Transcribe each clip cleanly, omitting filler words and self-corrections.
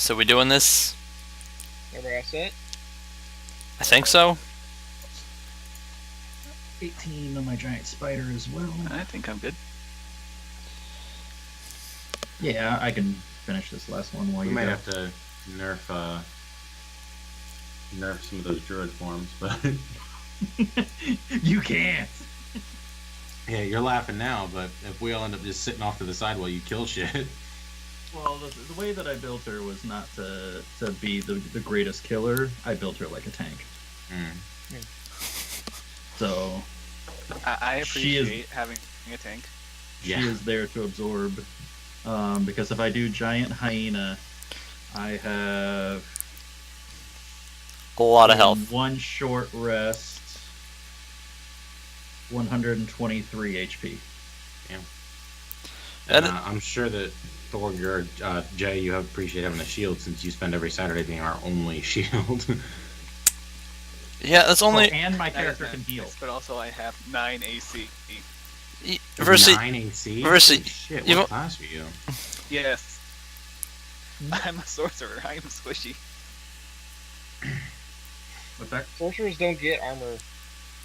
So we doing this? Everybody all set? I think so. 18 on my giant spider as well. I think I'm good. Yeah, I can finish this last one while We you might go. have to nerf some of those druid forms, but You can't. yeah, you're laughing now. But if we all end up just sitting off to the side while you kill shit, Well, the way that I built her was not to be the greatest killer. I built her like a tank. So I She is- appreciate having a tank. Yeah. she is there to absorb. Because if I do giant hyena, I have A lot of health. one short rest, 123 HP. And I'm sure that Thorgir, Jay, you appreciate having a shield since you spend every Saturday being our only shield. yeah, that's only And my That is character can heal. nice, but also I have 9 AC. versus 9 AC. Versus- Holy shit, you what know- class are you? Yes. I'm a sorcerer. I am squishy. What's that? Sorcerers don't get armor.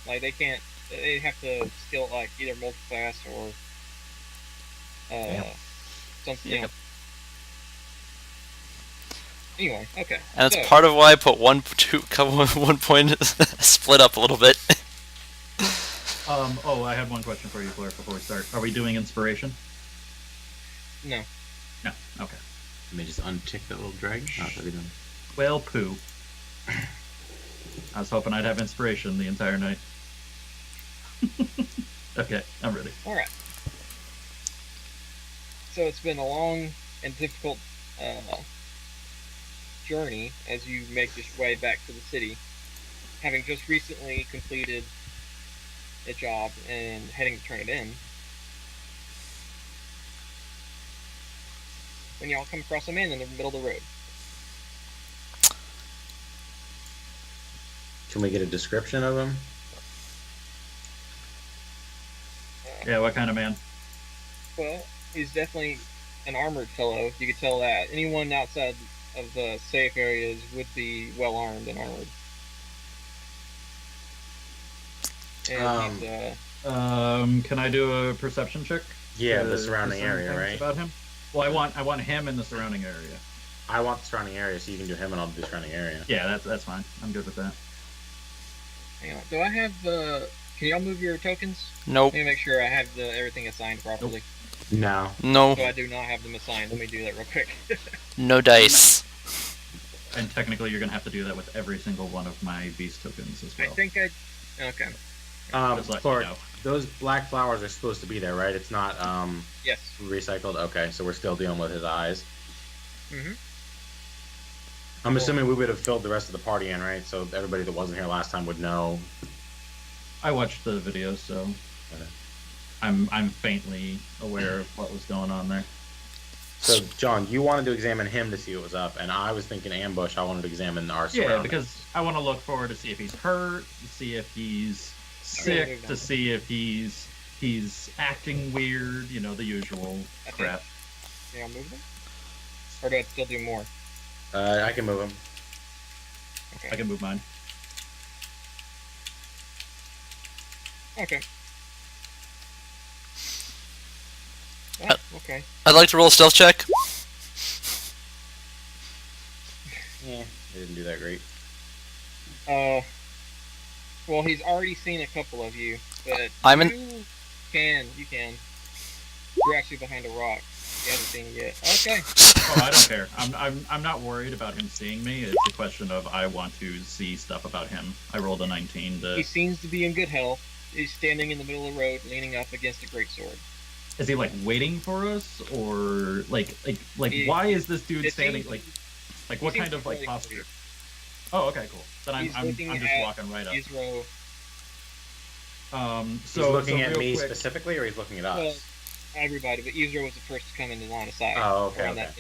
Like, they can't. They have to skill, like, either multiclass or. Something. Yep. Anyway, okay. and it's so, part of why I put one point split up a little bit. Oh, I had one question for you, Claire, before we start. Are we doing inspiration? No. No. Okay. Let me just untick that little drag. Not that we don't. Well, poo. I was hoping I'd have inspiration the entire night. Okay, I'm ready. Alright. So it's been a long and difficult journey as you make your way back to the city, having just recently completed a job and heading to turn it in. When y'all come across a man in the middle of the road. Can we get a description of him? Yeah, what kind of man? Well, he's definitely an armored fellow. You could tell that. Anyone outside of the safe areas would be well armed and armored. And he's, Can I do a perception check? Yeah, to the surrounding discern area, things right? About him. Well, I want him in the surrounding area. I want the surrounding area, so you can do him, and I'll do the surrounding area. Yeah, that's fine. I'm good with that. hang on. Do I have can y'all move your tokens? Nope. Let me make sure I have everything assigned properly. No. No. So I do not have them assigned. Let me do that real quick. No dice. And technically, you're gonna have to do that with every single one of my beast tokens as I well. think I. Okay. Just let you Clark, know. those black flowers are supposed to be there, right? It's not Yes. recycled. Okay, so we're still dealing with his eyes. Mm-hmm. I'm assuming we would have filled the rest of the party in, right? So everybody that wasn't here last time would know. I watched the videos, so Okay. I'm faintly aware of what was going on there. So, John, you wanted to examine him to see what was up, and I was thinking ambush. I wanted to examine our Yeah, surroundings. because I want to look forward to see if he's hurt, to see if he's sick, to see if he's acting weird, you know, the usual crap. Can I move them? Or do I still do more? I can move him. Okay. I can move mine. Okay. Yeah, okay. I'd like to roll a stealth check. Yeah, they didn't do that great. Well, he's already seen a couple of you, but I'm in- you can. You're actually behind a rock. You haven't seen it yet. Okay. Oh, I don't care. I'm not worried about him seeing me. It's a question of I want to see stuff about him. I rolled a 19 to. He seems to be in good health. He's standing in the middle of the road, leaning up against a great sword. Is he like waiting for us, or like He- why is this dude it standing seems- like what he kind seems of like really posture? curious. Oh, okay, cool. Then I'm He's I'm looking just at walking right up. Israel. So He's looking at real me quick, specifically, or he's looking at us? Well, everybody, but Israel was the first to come into line of sight. Oh, okay, around okay. that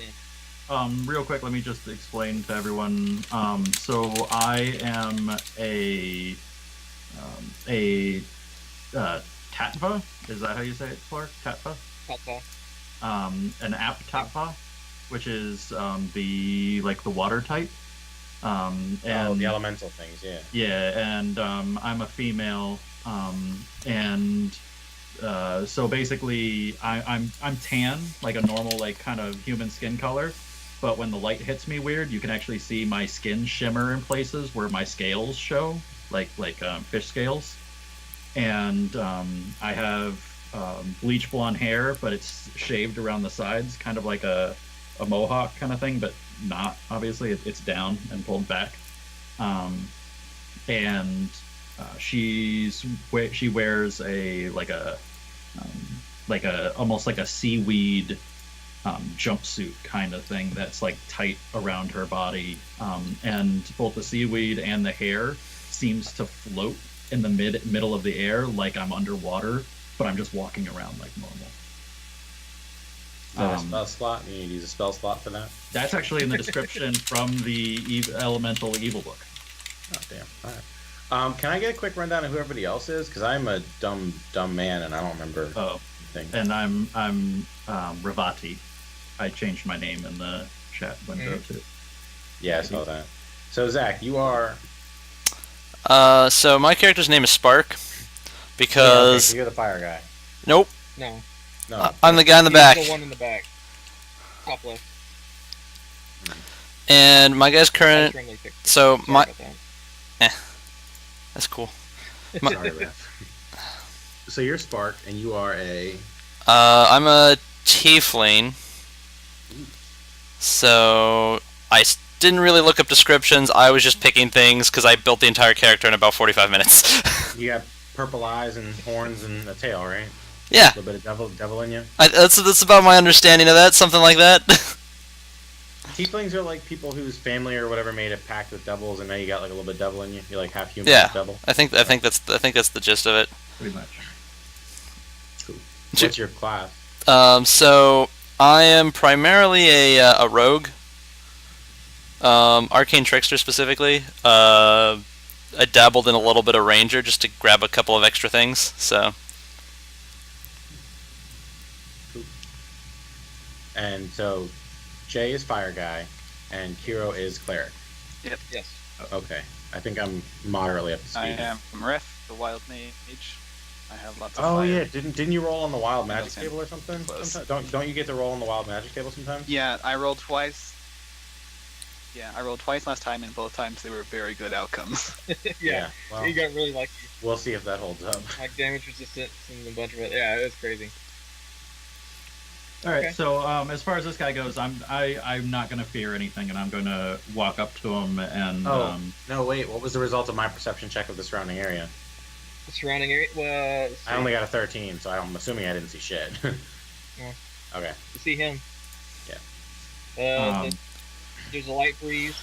bend. Real quick, let me just explain to everyone. So I am a Tatva. Is that how you say it, Clark? Tatva. Papa. An app Tatva. which is the water type. And the elemental things, yeah. yeah, and I'm a female, and so basically I'm tan, like a normal like kind of human skin color, but when the light hits me weird, you can actually see my skin shimmer in places where my scales show, like fish scales, and I have bleach blonde hair, but it's shaved around the sides, kind of like a mohawk kind of thing, but not obviously. It's down and pulled back, and she wears a almost like a seaweed jumpsuit kind of thing that's like tight around her body, and both the seaweed and the hair seems to float in the middle of the air like I'm underwater, but I'm just walking around like normal. Is that a spell slot? You need to use a spell slot for that? That's actually in the description from the Elemental Evil book. Oh, damn. All right. Can I get a quick rundown of who everybody else is? Because I'm a dumb man and I don't remember things. And I'm Ravati. I changed my name in the chat window too. Yeah, I saw that. So Zach, you are. So my character's name is Spark, because You're the fire guy. nope, No. No. I'm the guy in the He's back, the one in the back. Top left. and my guy's current. Extremely thick. So Sorry my about that. that's cool. Sorry, Beth. So you're Spark, and you are a. I'm a tiefling, so didn't really look up descriptions. I was just picking things because I built the entire character in about 45 minutes. You got purple eyes and horns and a tail, right? Yeah, A little bit of devil in you. that's about my understanding of that. Something like that. Tieflings are like people whose family or whatever made a pact with devils, and now you got like a little bit of devil in you. You're like half human, Yeah. half devil. I think that's the gist of it. Pretty much. Cool. What's your class? So I am primarily a rogue, arcane trickster specifically. I dabbled in a little bit of ranger just to grab a couple of extra things. So And so Jay is fire guy, and Kiro is cleric. Yes. Okay. I think I'm moderately up to speed. I am Ref, the wild mage. I have lots of Oh fire. yeah, didn't you roll on the wild magic Doesn't table or something? close. Sometimes? Don't you get to roll on the wild magic table sometimes? Yeah, I rolled twice. Yeah, I rolled twice last time, and both times they were very good outcomes. Yeah. Well, You got really lucky. we'll see if that holds up. Like damage resistance and a bunch of it. Yeah, it was crazy. All right, Okay. so as far as this guy goes, I'm not gonna fear anything, and I'm gonna walk up to him and Oh. No, wait. What was the result of my perception check of the surrounding area? The surrounding area. Well, let's I only see. got a 13, so I'm assuming I didn't see shit. Yeah. Okay. You see him. Yeah. There's a light breeze.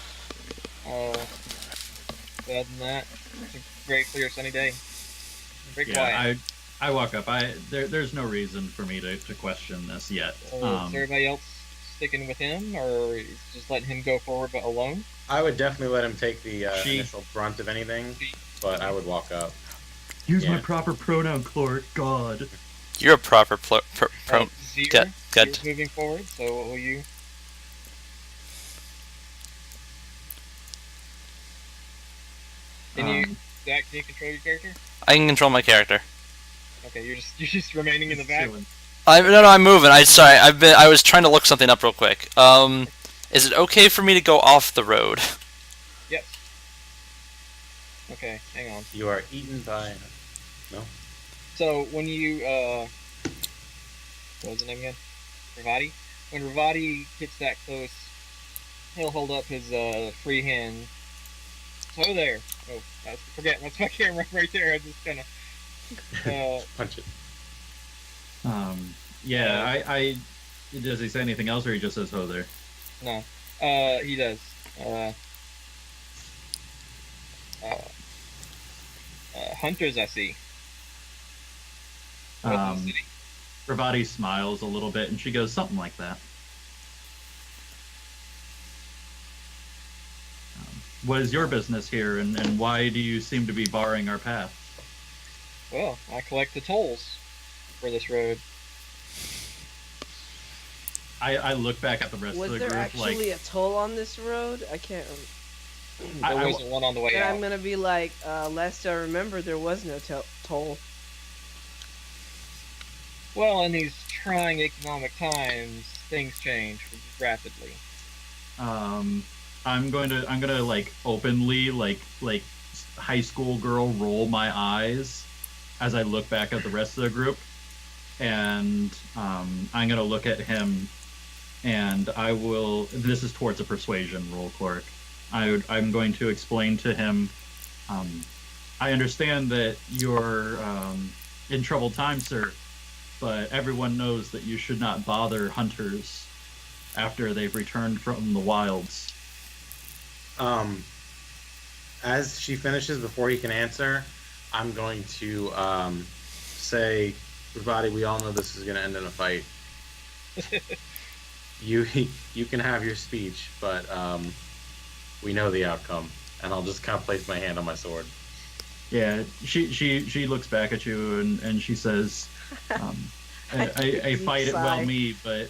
Other than that, it's a very clear sunny day. Very quiet. I walk up. There's no reason for me to question this yet. Is everybody else sticking with him, or just letting him go forward but alone? I would definitely let him take the She. initial brunt of anything, but I would walk up. Use my Yeah. proper pronoun, Cloric. God. you're a proper pro. Zero, Got- got- Zero's moving forward, so what will you? Can you, Zach, can you control your character? I can control my character. Okay, you're just remaining in the back. Chilling. I'm moving. I was trying to look something up real quick. Is it okay for me to go off the road? Yes. Okay, hang on. You are eaten by. So when you what was the name again? Ravati. When Ravati gets that close, he'll hold up his free hand. So there. Oh, forget. That's my camera right there. I just kind of. Punch it. Yeah. I does he say anything else, or he just says, "Oh, there"? No. He does. Hunters, I see. What's in the city? Ravati smiles a little bit, and she goes, "Something like that." What is your business here, and why do you seem to be barring our path? Well, I collect the tolls for this road. I look back at the rest Was of the there group actually like a toll on this road? I can't. There wasn't one on the way And out. I'm gonna be like, last I remember, there was no toll. Well, in these trying economic times, things change rapidly. I'm gonna like openly like high school girl roll my eyes as I look back at the rest of the group, and I'm gonna look at him, and I will. This is towards a persuasion roll, Clark. I'm going to explain to him. I understand that you're in troubled times, sir, but everyone knows that you should not bother hunters after they've returned from the wilds. As she finishes, before he can answer, I'm going to say, everybody, we all know this is going to end in a fight. You can have your speech, but we know the outcome. And I'll just kind of place my hand on my sword. Yeah, she looks back at you and she says, "I fight it well me, but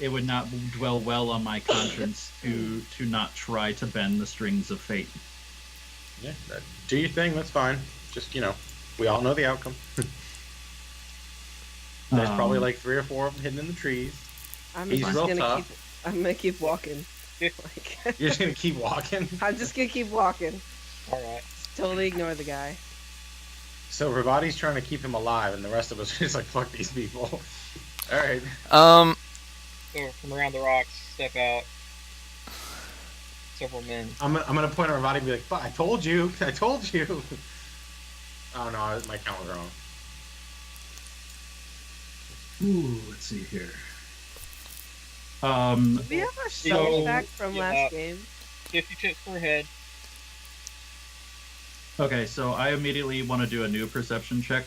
it would not dwell well on my conscience to not try to bend the strings of fate." Yeah, do your thing. That's fine. Just we all know the outcome. There's probably like 3 or 4 of them hidden in the trees. He's real tough. I'm gonna keep walking. Like, you're just gonna keep walking. I'm just gonna keep walking. All right. Totally ignore the guy. So Ravati's trying to keep him alive, and the rest of us are just like, fuck these people. All right. So from around the rocks, step out. Several men. I'm gonna point at Ravati and be like, "I told you, I told you." Oh no, my count was wrong. Ooh, let's see here. Do we have our stuff back from last game? 50 chips per head. Okay, so I immediately want to do a new perception check